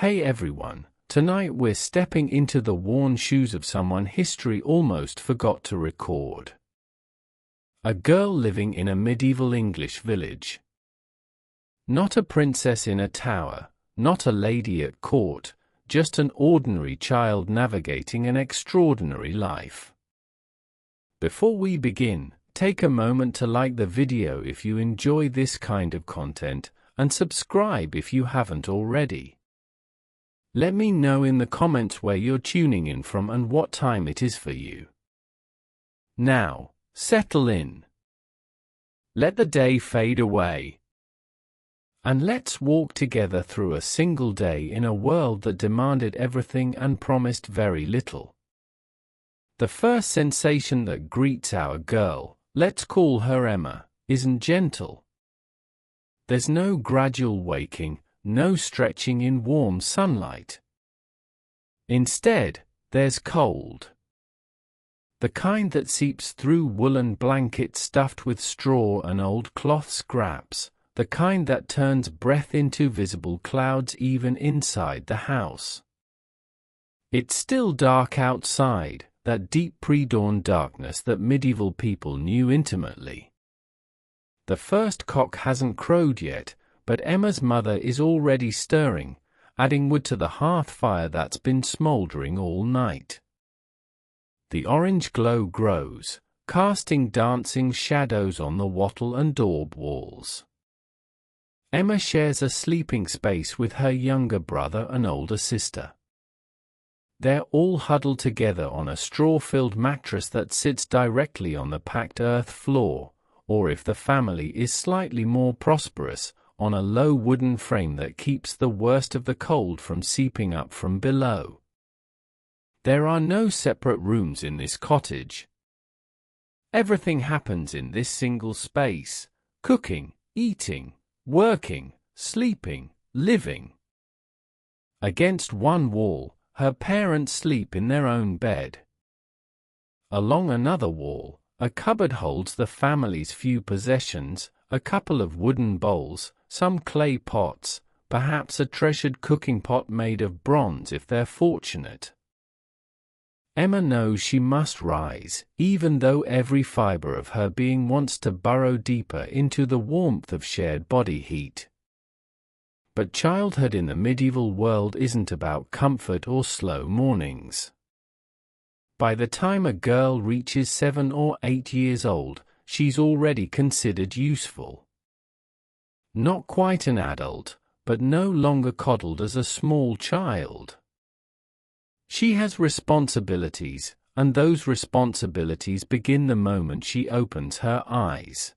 Hey everyone, tonight we're stepping into the worn shoes of someone history almost forgot to record. A girl living in a medieval English village. Not a princess in a tower, not a lady at court, just an ordinary child navigating an extraordinary life. Before we begin, take a moment to like the video if you enjoy this kind of content, and subscribe if you haven't already. Let me know in the comments where you're tuning in from and what time it is for you. Now, settle in. Let the day fade away. And let's walk together through a single day in a world that demanded everything and promised very little. The first sensation that greets our girl, let's call her Emma, isn't gentle. There's no gradual waking, no stretching in warm sunlight. Instead, there's cold. The kind that seeps through woolen blankets stuffed with straw and old cloth scraps, the kind that turns breath into visible clouds even inside the house. It's still dark outside, that deep pre-dawn darkness that medieval people knew intimately. The first cock hasn't crowed yet, but Emma's mother is already stirring, adding wood to the hearth fire that's been smoldering all night. The orange glow grows, casting dancing shadows on the wattle and daub walls. Emma shares a sleeping space with her younger brother and older sister. They're all huddled together on a straw-filled mattress that sits directly on the packed earth floor, or if the family is slightly more prosperous, on a low wooden frame that keeps the worst of the cold from seeping up from below. There are no separate rooms in this cottage. Everything happens in this single space: cooking, eating, working, sleeping, living. Against one wall, her parents sleep in their own bed. Along another wall, a cupboard holds the family's few possessions, a couple of wooden bowls, some clay pots, perhaps a treasured cooking pot made of bronze if they're fortunate. Emma knows she must rise, even though every fiber of her being wants to burrow deeper into the warmth of shared body heat. But childhood in the medieval world isn't about comfort or slow mornings. By the time a girl reaches 7 or 8 years old, she's already considered useful. Not quite an adult, but no longer coddled as a small child. She has responsibilities, and those responsibilities begin the moment she opens her eyes.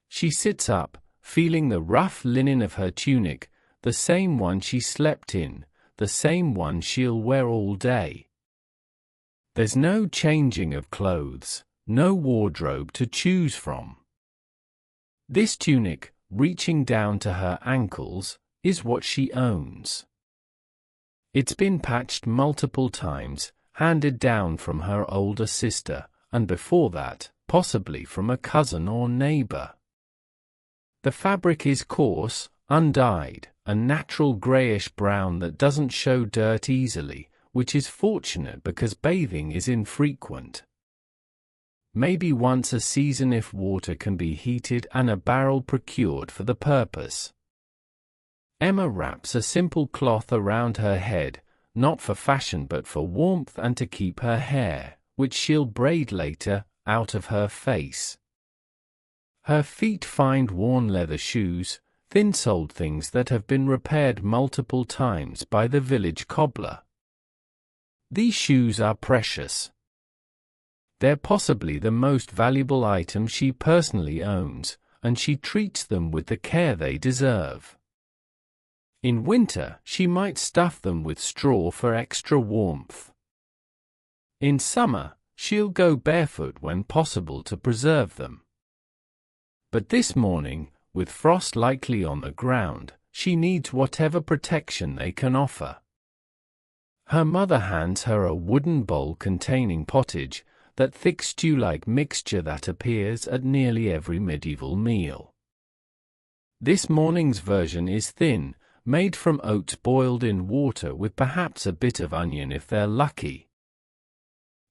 She sits up, feeling the rough linen of her tunic, the same one she slept in, the same one she'll wear all day. There's no changing of clothes, no wardrobe to choose from. This tunic, reaching down to her ankles, is what she owns. It's been patched multiple times, handed down from her older sister, and before that, possibly from a cousin or neighbor. The fabric is coarse, undyed, a natural grayish-brown that doesn't show dirt easily, which is fortunate because bathing is infrequent. Maybe once a season if water can be heated and a barrel procured for the purpose. Emma wraps a simple cloth around her head, not for fashion but for warmth and to keep her hair, which she'll braid later, out of her face. Her feet find worn leather shoes, thin-soled things that have been repaired multiple times by the village cobbler. These shoes are precious. They're possibly the most valuable item she personally owns, and she treats them with the care they deserve. In winter, she might stuff them with straw for extra warmth. In summer, she'll go barefoot when possible to preserve them. But this morning, with frost likely on the ground, she needs whatever protection they can offer. Her mother hands her a wooden bowl containing pottage, that thick stew-like mixture that appears at nearly every medieval meal. This morning's version is thin, made from oats boiled in water with perhaps a bit of onion if they're lucky.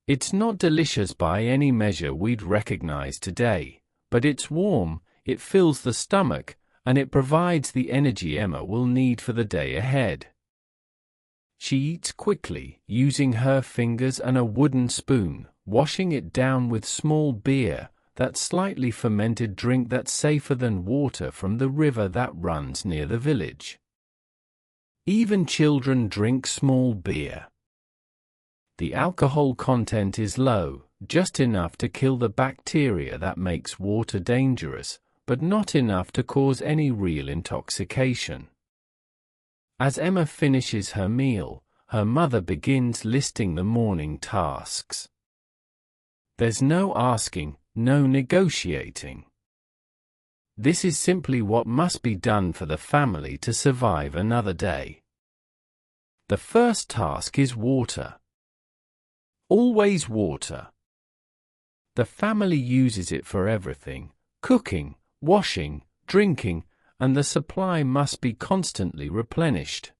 It's not delicious by any measure we'd recognize today, but it's warm, it fills the stomach, and it provides the energy Emma will need for the day ahead. She eats quickly, using her fingers and a wooden spoon, washing it down with small beer, that slightly fermented drink that's safer than water from the river that runs near the village. Even children drink small beer. The alcohol content is low, just enough to kill the bacteria that makes water dangerous, but not enough to cause any real intoxication. As Emma finishes her meal, her mother begins listing the morning tasks. There's no asking, no negotiating. This is simply what must be done for the family to survive another day. The first task is water. Always water. The family uses it for everything: cooking, washing, drinking, and the supply must be constantly replenished.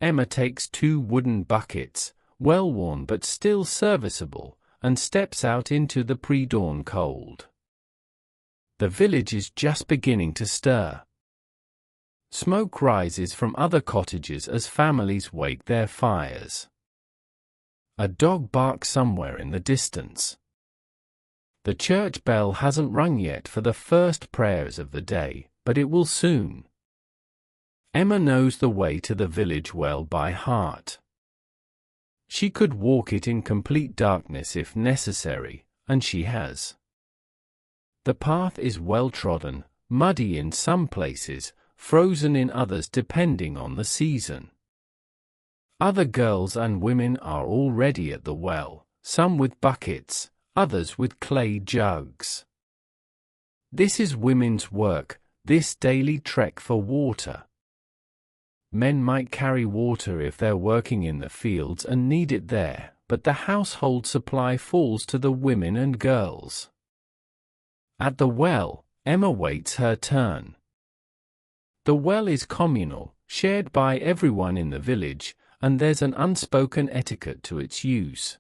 Emma takes 2 wooden buckets, well worn but still serviceable, and steps out into the pre-dawn cold. The village is just beginning to stir. Smoke rises from other cottages as families wake their fires. A dog barks somewhere in the distance. The church bell hasn't rung yet for the first prayers of the day, but it will soon. Emma knows the way to the village well by heart. She could walk it in complete darkness if necessary, and she has. The path is well trodden, muddy in some places, frozen in others depending on the season. Other girls and women are already at the well, some with buckets, others with clay jugs. This is women's work, this daily trek for water. Men might carry water if they're working in the fields and need it there, but the household supply falls to the women and girls. At the well, Emma waits her turn. The well is communal, shared by everyone in the village, and there's an unspoken etiquette to its use.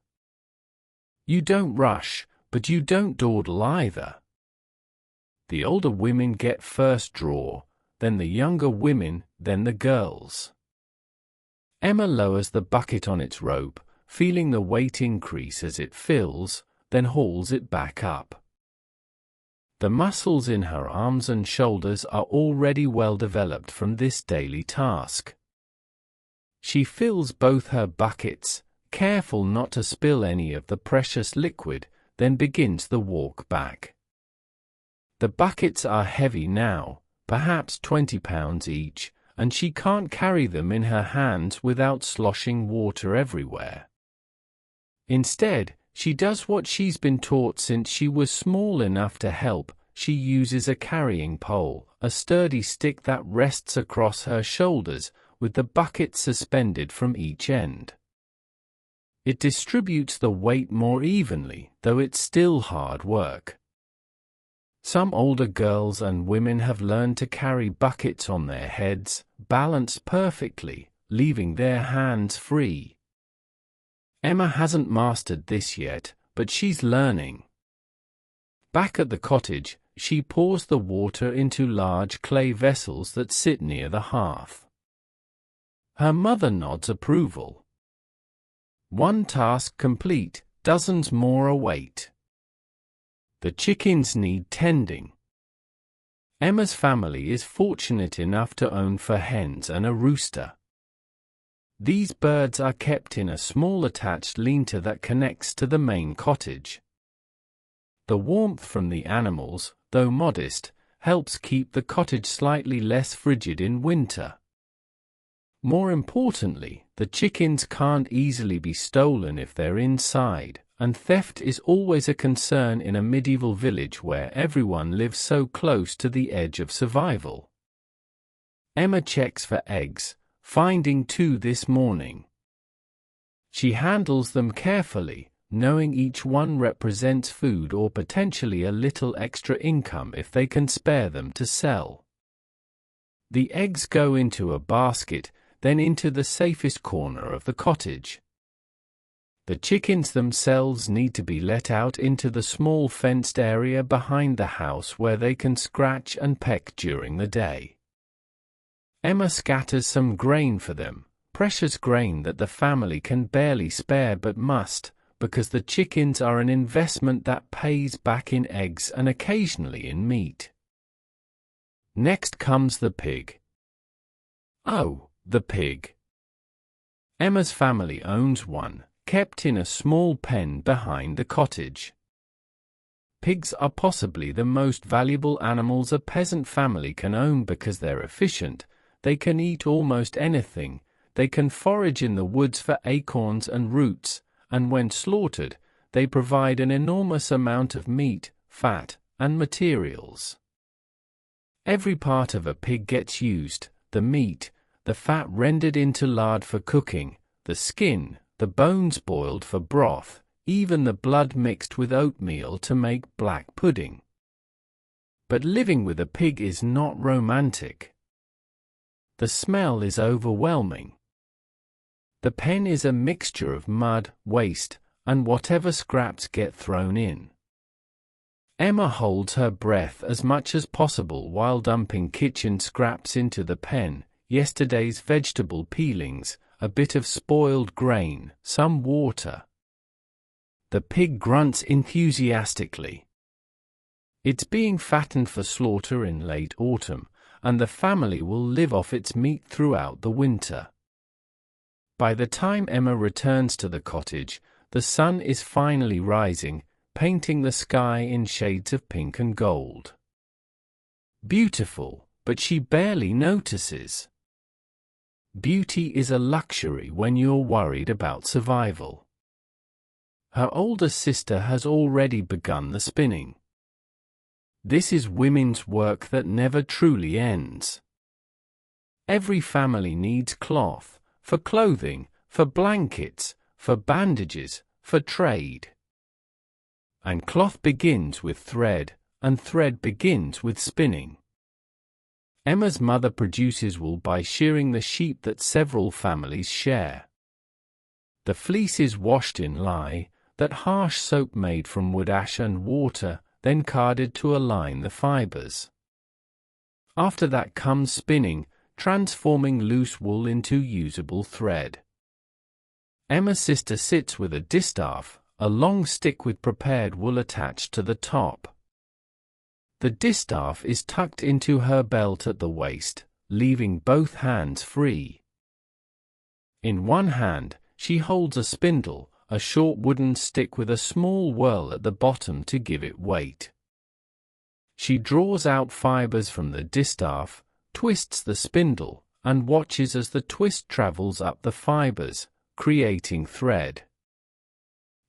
You don't rush, but you don't dawdle either. The older women get first draw, then the younger women, then the girls. Emma lowers the bucket on its rope, feeling the weight increase as it fills, then hauls it back up. The muscles in her arms and shoulders are already well developed from this daily task. She fills both her buckets, careful not to spill any of the precious liquid, then begins the walk back. The buckets are heavy now, perhaps 20 pounds each, and she can't carry them in her hands without sloshing water everywhere. Instead, she does what she's been taught since she was small enough to help. She uses a carrying pole, a sturdy stick that rests across her shoulders, with the bucket suspended from each end. It distributes the weight more evenly, though it's still hard work. Some older girls and women have learned to carry buckets on their heads, balanced perfectly, leaving their hands free. Emma hasn't mastered this yet, but she's learning. Back at the cottage, she pours the water into large clay vessels that sit near the hearth. Her mother nods approval. One task complete, dozens more await. The chickens need tending. Emma's family is fortunate enough to own 4 hens and a rooster. These birds are kept in a small attached lean-to that connects to the main cottage. The warmth from the animals, though modest, helps keep the cottage slightly less frigid in winter. More importantly, the chickens can't easily be stolen if they're inside, and theft is always a concern in a medieval village where everyone lives so close to the edge of survival. Emma checks for eggs, finding 2 this morning. She handles them carefully, knowing each one represents food or potentially a little extra income if they can spare them to sell. The eggs go into a basket, then into the safest corner of the cottage. The chickens themselves need to be let out into the small fenced area behind the house where they can scratch and peck during the day. Emma scatters some grain for them, precious grain that the family can barely spare but must, because the chickens are an investment that pays back in eggs and occasionally in meat. Next comes the pig. Oh, the pig. Emma's family owns one, kept in a small pen behind the cottage. Pigs are possibly the most valuable animals a peasant family can own because they're efficient, they can eat almost anything, they can forage in the woods for acorns and roots, and when slaughtered, they provide an enormous amount of meat, fat, and materials. Every part of a pig gets used: the meat, the fat rendered into lard for cooking, the skin, the bones boiled for broth, even the blood mixed with oatmeal to make black pudding. But living with a pig is not romantic. The smell is overwhelming. The pen is a mixture of mud, waste, and whatever scraps get thrown in. Emma holds her breath as much as possible while dumping kitchen scraps into the pen: yesterday's vegetable peelings, a bit of spoiled grain, some water. The pig grunts enthusiastically. It's being fattened for slaughter in late autumn, and the family will live off its meat throughout the winter. By the time Emma returns to the cottage, the sun is finally rising, painting the sky in shades of pink and gold. Beautiful, but she barely notices. Beauty is a luxury when you're worried about survival. Her older sister has already begun the spinning. This is women's work that never truly ends. Every family needs cloth, for clothing, for blankets, for bandages, for trade. And cloth begins with thread, and thread begins with spinning. Emma's mother produces wool by shearing the sheep that several families share. The fleece is washed in lye, that harsh soap made from wood ash and water, then carded to align the fibers. After that comes spinning, transforming loose wool into usable thread. Emma's sister sits with a distaff, a long stick with prepared wool attached to the top. The distaff is tucked into her belt at the waist, leaving both hands free. In one hand, she holds a spindle, a short wooden stick with a small whirl at the bottom to give it weight. She draws out fibers from the distaff, twists the spindle, and watches as the twist travels up the fibers, creating thread.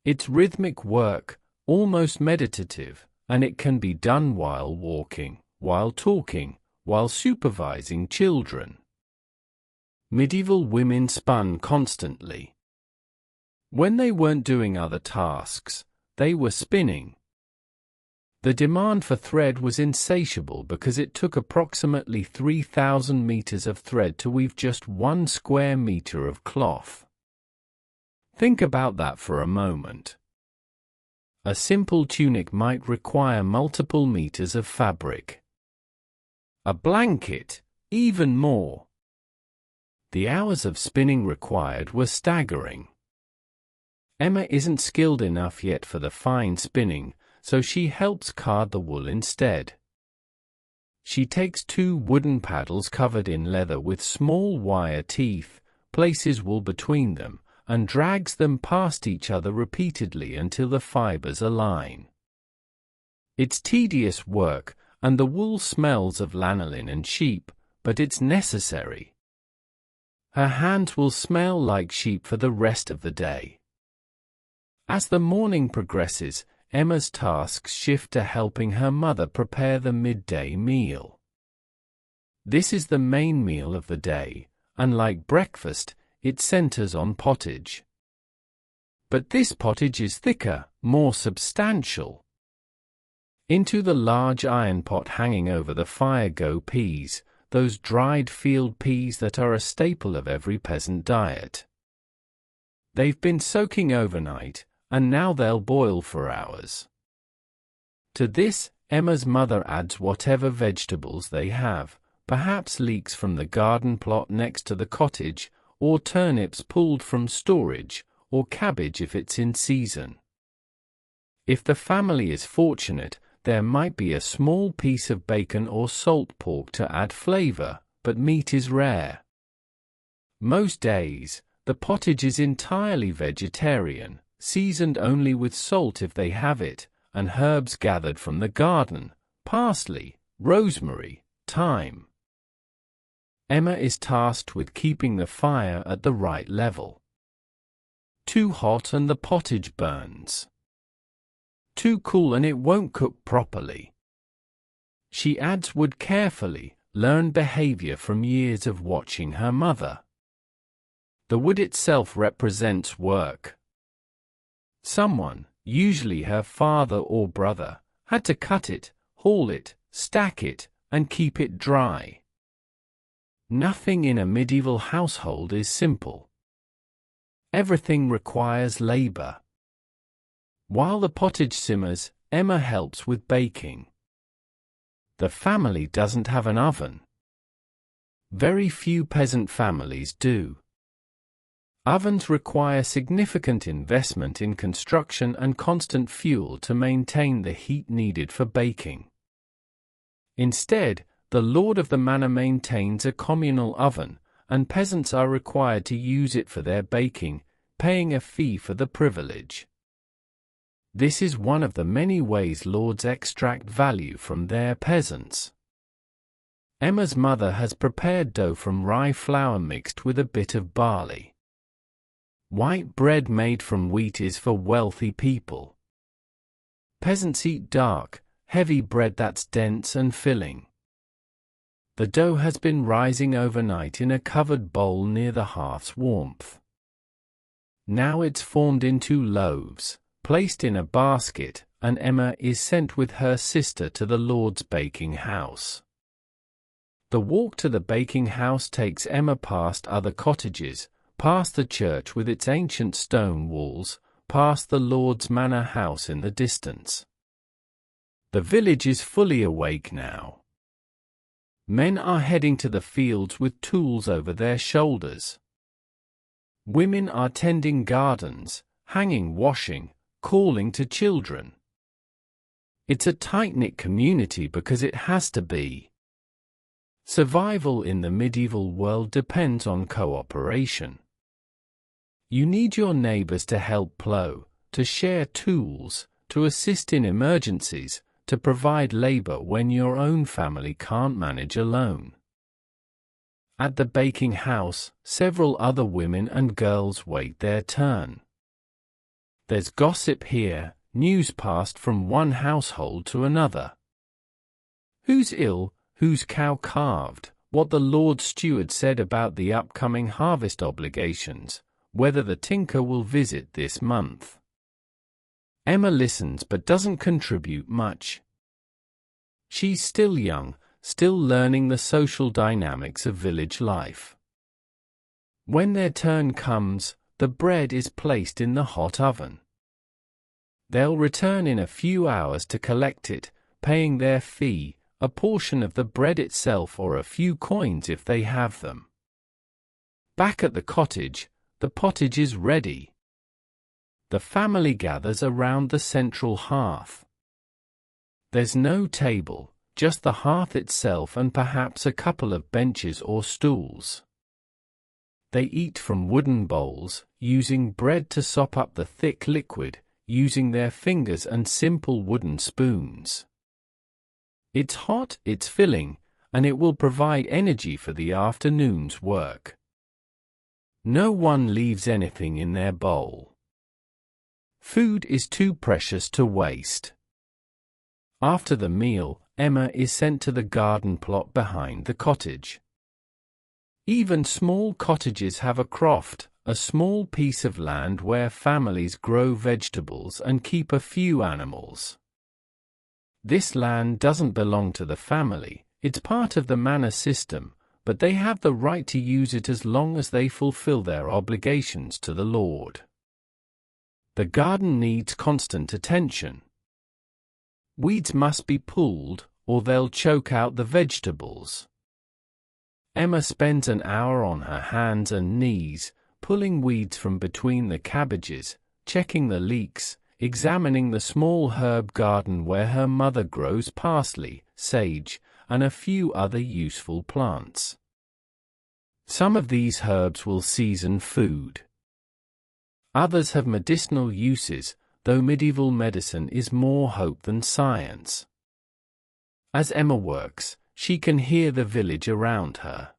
It's rhythmic work, almost meditative, and it can be done while walking, while talking, while supervising children. Medieval women spun constantly. When they weren't doing other tasks, they were spinning. The demand for thread was insatiable because it took approximately 3,000 meters of thread to weave just 1 square meter of cloth. Think about that for a moment. A simple tunic might require multiple meters of fabric. A blanket, even more. The hours of spinning required were staggering. Emma isn't skilled enough yet for the fine spinning, so she helps card the wool instead. She takes 2 wooden paddles covered in leather with small wire teeth, places wool between them, and drags them past each other repeatedly until the fibers align. It's tedious work, and the wool smells of lanolin and sheep, but it's necessary. Her hands will smell like sheep for the rest of the day. As the morning progresses, Emma's tasks shift to helping her mother prepare the midday meal. This is the main meal of the day, and like breakfast, it centers on pottage. But this pottage is thicker, more substantial. Into the large iron pot hanging over the fire go peas, those dried field peas that are a staple of every peasant diet. They've been soaking overnight, and now they'll boil for hours. To this, Emma's mother adds whatever vegetables they have, perhaps leeks from the garden plot next to the cottage, or turnips pulled from storage, or cabbage if it's in season. If the family is fortunate, there might be a small piece of bacon or salt pork to add flavor, but meat is rare. Most days, the pottage is entirely vegetarian, seasoned only with salt if they have it, and herbs gathered from the garden, parsley, rosemary, thyme. Emma is tasked with keeping the fire at the right level. Too hot and the pottage burns. Too cool and it won't cook properly. She adds wood carefully, learned behavior from years of watching her mother. The wood itself represents work. Someone, usually her father or brother, had to cut it, haul it, stack it, and keep it dry. Nothing in a medieval household is simple. Everything requires labor. While the pottage simmers, Emma helps with baking. The family doesn't have an oven. Very few peasant families do. Ovens require significant investment in construction and constant fuel to maintain the heat needed for baking. Instead, the lord of the manor maintains a communal oven, and peasants are required to use it for their baking, paying a fee for the privilege. This is one of the many ways lords extract value from their peasants. Emma's mother has prepared dough from rye flour mixed with a bit of barley. White bread made from wheat is for wealthy people. Peasants eat dark, heavy bread that's dense and filling. The dough has been rising overnight in a covered bowl near the hearth's warmth. Now it's formed into loaves, placed in a basket, and Emma is sent with her sister to the lord's baking house. The walk to the baking house takes Emma past other cottages, past the church with its ancient stone walls, past the lord's manor house in the distance. The village is fully awake now. Men are heading to the fields with tools over their shoulders. Women are tending gardens, hanging washing, calling to children. It's a tight-knit community because it has to be. Survival in the medieval world depends on cooperation. You need your neighbors to help plow, to share tools, to assist in emergencies, to provide labor when your own family can't manage alone. At the baking house, several other women and girls wait their turn. There's gossip here, news passed from one household to another. Who's ill, whose cow calved, what the Lord Steward said about the upcoming harvest obligations, whether the tinker will visit this month. Emma listens but doesn't contribute much. She's still young, still learning the social dynamics of village life. When their turn comes, the bread is placed in the hot oven. They'll return in a few hours to collect it, paying their fee, a portion of the bread itself or a few coins if they have them. Back at the cottage, the pottage is ready. The family gathers around the central hearth. There's no table, just the hearth itself and perhaps a couple of benches or stools. They eat from wooden bowls, using bread to sop up the thick liquid, using their fingers and simple wooden spoons. It's hot, it's filling, and it will provide energy for the afternoon's work. No one leaves anything in their bowl. Food is too precious to waste. After the meal, Emma is sent to the garden plot behind the cottage. Even small cottages have a croft, a small piece of land where families grow vegetables and keep a few animals. This land doesn't belong to the family, It's part of the manor system, but they have the right to use it as long as they fulfill their obligations to the Lord. The garden needs constant attention. Weeds must be pulled, or they'll choke out the vegetables. Emma spends an hour on her hands and knees, pulling weeds from between the cabbages, checking the leeks, examining the small herb garden where her mother grows parsley, sage, and a few other useful plants. Some of these herbs will season food. Others have medicinal uses, though medieval medicine is more hope than science. As Emma works, she can hear the village around her.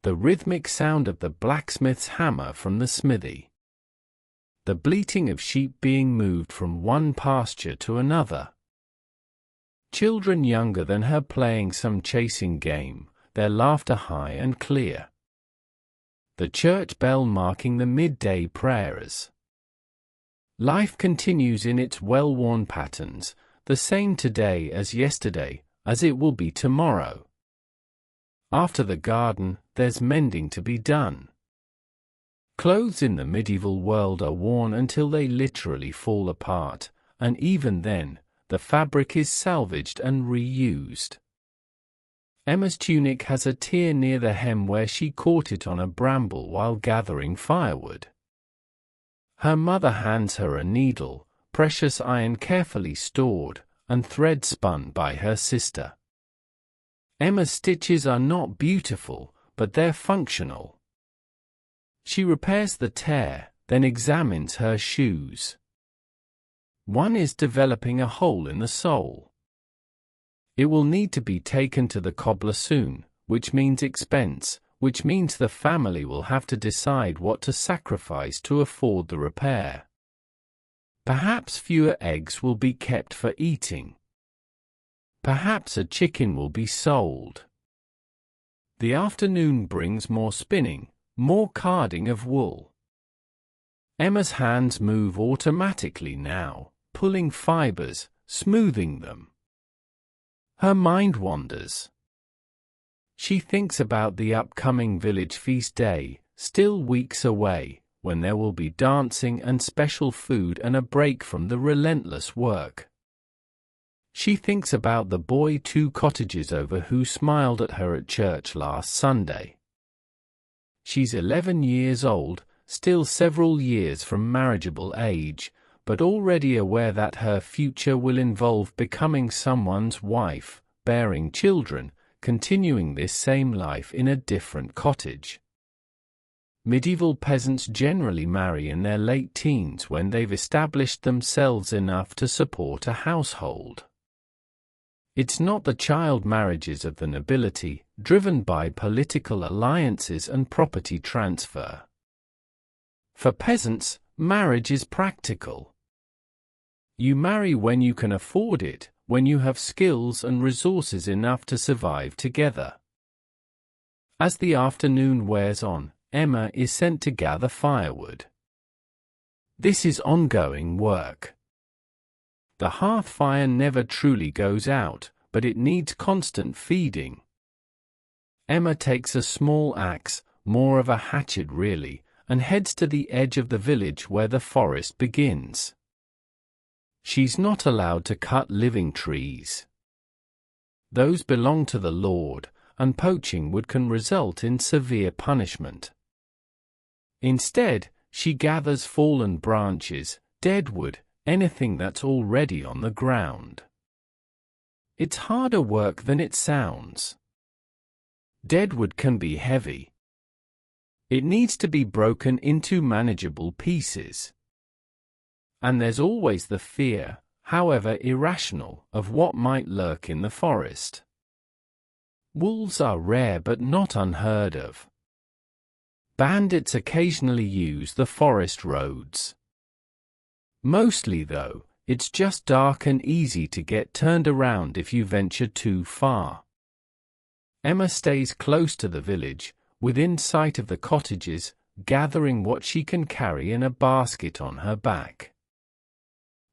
The rhythmic sound of the blacksmith's hammer from the smithy. The bleating of sheep being moved from one pasture to another. Children younger than her playing some chasing game, their laughter high and clear. The church bell marking the midday prayers. Life continues in its well-worn patterns, the same today as yesterday, as it will be tomorrow. After the garden, there's mending to be done. Clothes in the medieval world are worn until they literally fall apart, and even then, the fabric is salvaged and reused. Emma's tunic has a tear near the hem where she caught it on a bramble while gathering firewood. Her mother hands her a needle, precious iron carefully stored, and thread spun by her sister. Emma's stitches are not beautiful, but they're functional. She repairs the tear, then examines her shoes. One is developing a hole in the sole. It will need to be taken to the cobbler soon, which means expense, which means the family will have to decide what to sacrifice to afford the repair. Perhaps fewer eggs will be kept for eating. Perhaps a chicken will be sold. The afternoon brings more spinning, more carding of wool. Emma's hands move automatically now, pulling fibers, smoothing them. Her mind wanders. She thinks about the upcoming village feast day, still weeks away, when there will be dancing and special food and a break from the relentless work. She thinks about the boy 2 cottages over who smiled at her at church last Sunday. She's 11 years old, still several years from marriageable age, but already aware that her future will involve becoming someone's wife, bearing children, continuing this same life in a different cottage. Medieval peasants generally marry in their late teens when they've established themselves enough to support a household. It's not the child marriages of the nobility, driven by political alliances and property transfer. For peasants, marriage is practical. You marry when you can afford it, when you have skills and resources enough to survive together. As the afternoon wears on, Emma is sent to gather firewood. This is ongoing work. The hearth fire never truly goes out, but it needs constant feeding. Emma takes a small axe, more of a hatchet really, and heads to the edge of the village where the forest begins. She's not allowed to cut living trees. Those belong to the Lord, and poaching wood can result in severe punishment. Instead, she gathers fallen branches, dead wood, anything that's already on the ground. It's harder work than it sounds. Dead wood can be heavy. It needs to be broken into manageable pieces. And there's always the fear, however irrational, of what might lurk in the forest. Wolves are rare but not unheard of. Bandits occasionally use the forest roads. Mostly, though, it's just dark and easy to get turned around if you venture too far. Emma stays close to the village, within sight of the cottages, gathering what she can carry in a basket on her back.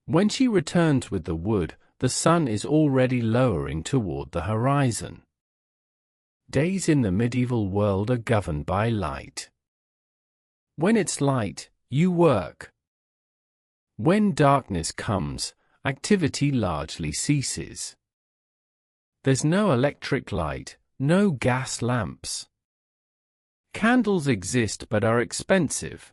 When she returns with the wood, the sun is already lowering toward the horizon. Days in the medieval world are governed by light. When it's light, you work. When darkness comes, activity largely ceases. There's no electric light, no gas lamps. Candles exist but are expensive.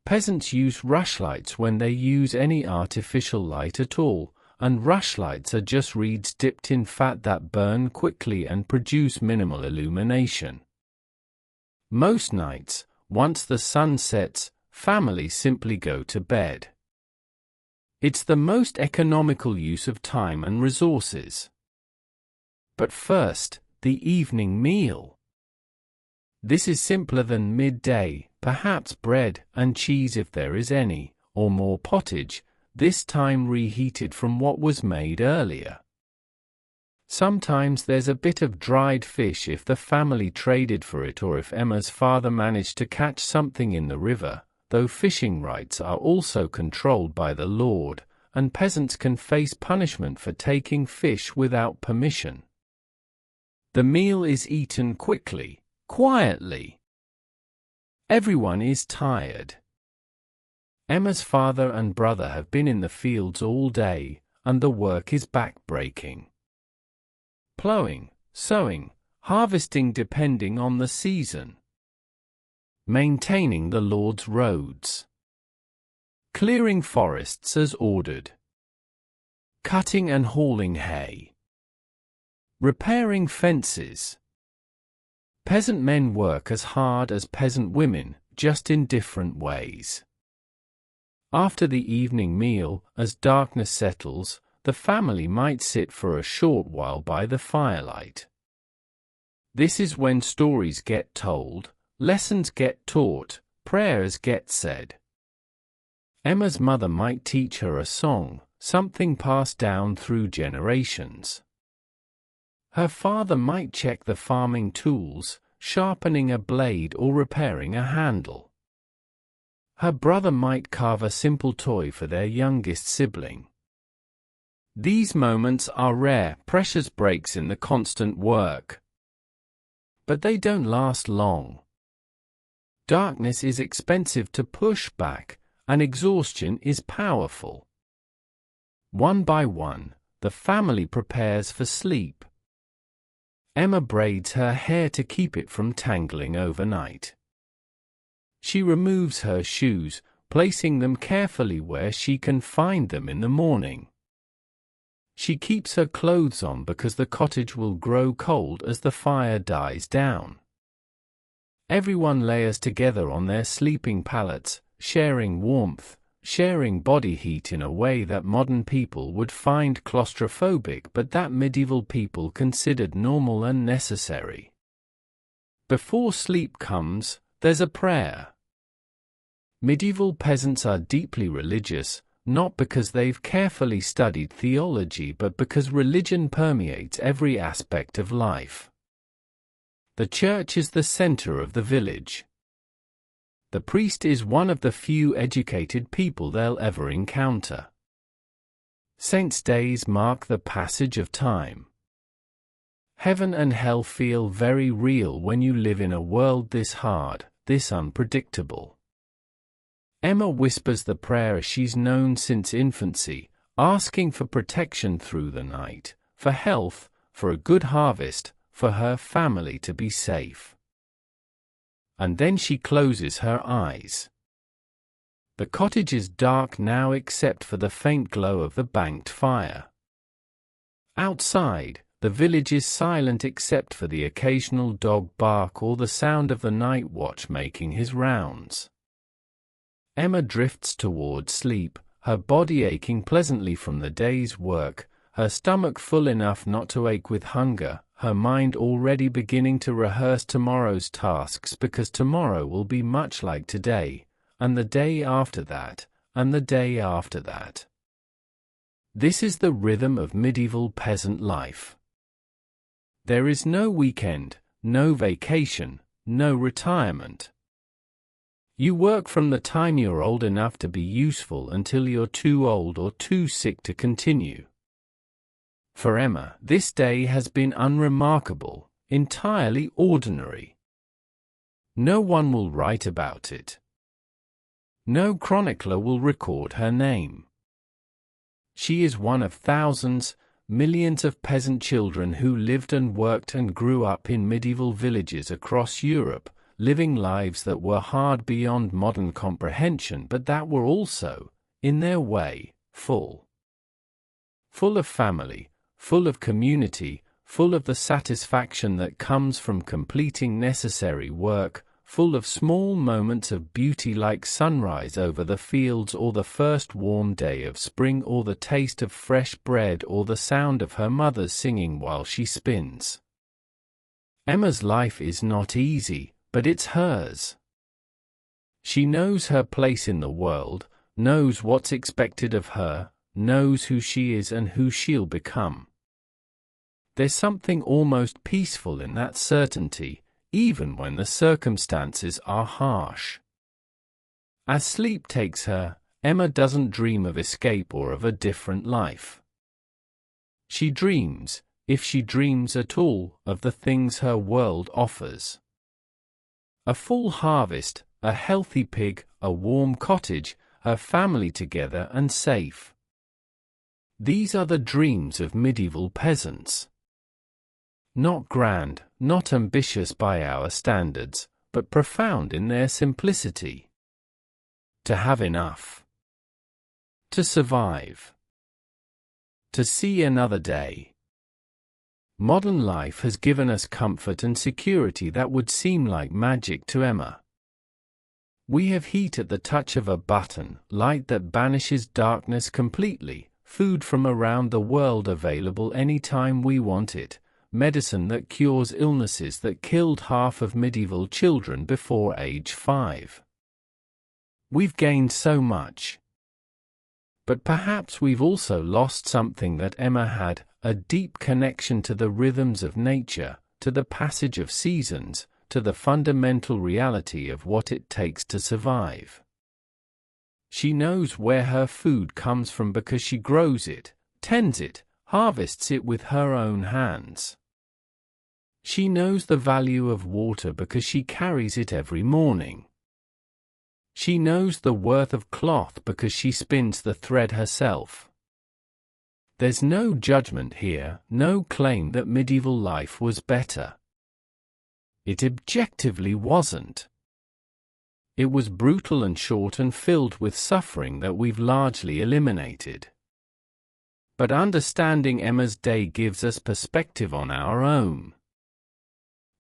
Peasants use rushlights when they use any artificial light at all, and rushlights are just reeds dipped in fat that burn quickly and produce minimal illumination. Most nights, once the sun sets, families simply go to bed. It's the most economical use of time and resources. But first, the evening meal. This is simpler than midday, perhaps bread and cheese if there is any, or more pottage, this time reheated from what was made earlier. Sometimes there's a bit of dried fish if the family traded for it or if Emma's father managed to catch something in the river, though fishing rights are also controlled by the lord, and peasants can face punishment for taking fish without permission. The meal is eaten quickly, quietly. Everyone is tired. Emma's father and brother have been in the fields all day, and the work is back-breaking. Plowing, sowing, harvesting depending on the season. Maintaining the Lord's roads. Clearing forests as ordered. Cutting and hauling hay. Repairing fences. Peasant men work as hard as peasant women, just in different ways. After the evening meal, as darkness settles, the family might sit for a short while by the firelight. This is when stories get told, lessons get taught, prayers get said. Emma's mother might teach her a song, something passed down through generations. Her father might check the farming tools, sharpening a blade or repairing a handle. Her brother might carve a simple toy for their youngest sibling. These moments are rare, precious breaks in the constant work. But they don't last long. Darkness is expensive to push back, and exhaustion is powerful. One by one, the family prepares for sleep. Emma braids her hair to keep it from tangling overnight. She removes her shoes, placing them carefully where she can find them in the morning. She keeps her clothes on because the cottage will grow cold as the fire dies down. Everyone layers together on their sleeping pallets, sharing warmth, sharing body heat in a way that modern people would find claustrophobic but that medieval people considered normal and necessary. Before sleep comes, there's a prayer. Medieval peasants are deeply religious, not because they've carefully studied theology but because religion permeates every aspect of life. The church is the center of the village. The priest is one of the few educated people they'll ever encounter. Saints' days mark the passage of time. Heaven and hell feel very real when you live in a world this hard, this unpredictable. Emma whispers the prayer she's known since infancy, asking for protection through the night, for health, for a good harvest, for her family to be safe. And then she closes her eyes. The cottage is dark now except for the faint glow of the banked fire. Outside, the village is silent except for the occasional dog bark or the sound of the night watch making his rounds. Emma drifts toward sleep, her body aching pleasantly from the day's work, her stomach full enough not to ache with hunger, her mind already beginning to rehearse tomorrow's tasks because tomorrow will be much like today, and the day after that, and the day after that. This is the rhythm of medieval peasant life. There is no weekend, no vacation, no retirement. You work from the time you're old enough to be useful until you're too old or too sick to continue. For Emma, this day has been unremarkable, entirely ordinary. No one will write about it. No chronicler will record her name. She is one of thousands, millions of peasant children who lived and worked and grew up in medieval villages across Europe, living lives that were hard beyond modern comprehension but that were also, in their way, full. Full of family, full of community, full of the satisfaction that comes from completing necessary work, full of small moments of beauty like sunrise over the fields or the first warm day of spring or the taste of fresh bread or the sound of her mother singing while she spins. Emma's life is not easy, but it's hers. She knows her place in the world, knows what's expected of her, knows who she is and who she'll become. There's something almost peaceful in that certainty, even when the circumstances are harsh. As sleep takes her, Emma doesn't dream of escape or of a different life. She dreams, if she dreams at all, of the things her world offers. A full harvest, a healthy pig, a warm cottage, her family together and safe. These are the dreams of medieval peasants. Not grand, not ambitious by our standards, but profound in their simplicity. To have enough. To survive. To see another day. Modern life has given us comfort and security that would seem like magic to Emma. We have heat at the touch of a button, light that banishes darkness completely, food from around the world available anytime we want it, medicine that cures illnesses that killed half of medieval children before age 5. We've gained so much. But perhaps we've also lost something that Emma had, a deep connection to the rhythms of nature, to the passage of seasons, to the fundamental reality of what it takes to survive. She knows where her food comes from because she grows it, tends it, harvests it with her own hands. She knows the value of water because she carries it every morning. She knows the worth of cloth because she spins the thread herself. There's no judgment here, no claim that medieval life was better. It objectively wasn't. It was brutal and short and filled with suffering that we've largely eliminated. But understanding Emma's day gives us perspective on our own.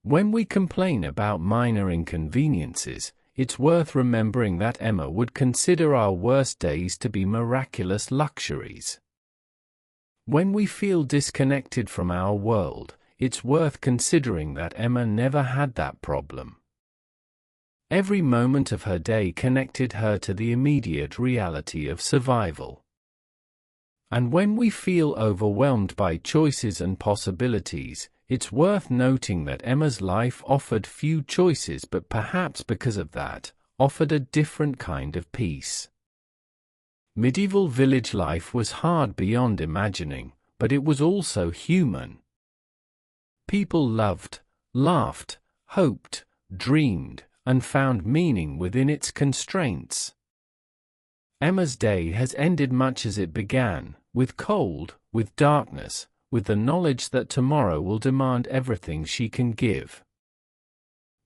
When we complain about minor inconveniences, it's worth remembering that Emma would consider our worst days to be miraculous luxuries. When we feel disconnected from our world, it's worth considering that Emma never had that problem. Every moment of her day connected her to the immediate reality of survival. And when we feel overwhelmed by choices and possibilities, it's worth noting that Emma's life offered few choices but perhaps because of that, offered a different kind of peace. Medieval village life was hard beyond imagining, but it was also human. People loved, laughed, hoped, dreamed, and found meaning within its constraints. Emma's day has ended much as it began, with cold, with darkness, with the knowledge that tomorrow will demand everything she can give.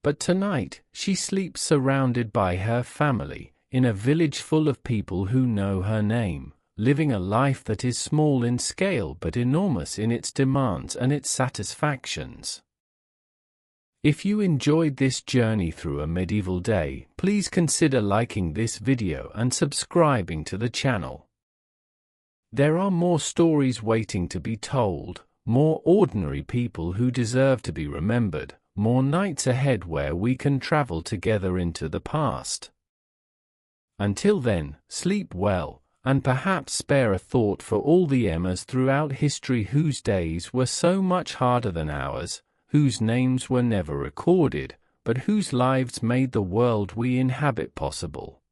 But tonight, she sleeps surrounded by her family, in a village full of people who know her name, living a life that is small in scale but enormous in its demands and its satisfactions. If you enjoyed this journey through a medieval day, please consider liking this video and subscribing to the channel. There are more stories waiting to be told, more ordinary people who deserve to be remembered, more nights ahead where we can travel together into the past. Until then, sleep well, and perhaps spare a thought for all the Emmas throughout history whose days were so much harder than ours, whose names were never recorded, but whose lives made the world we inhabit possible.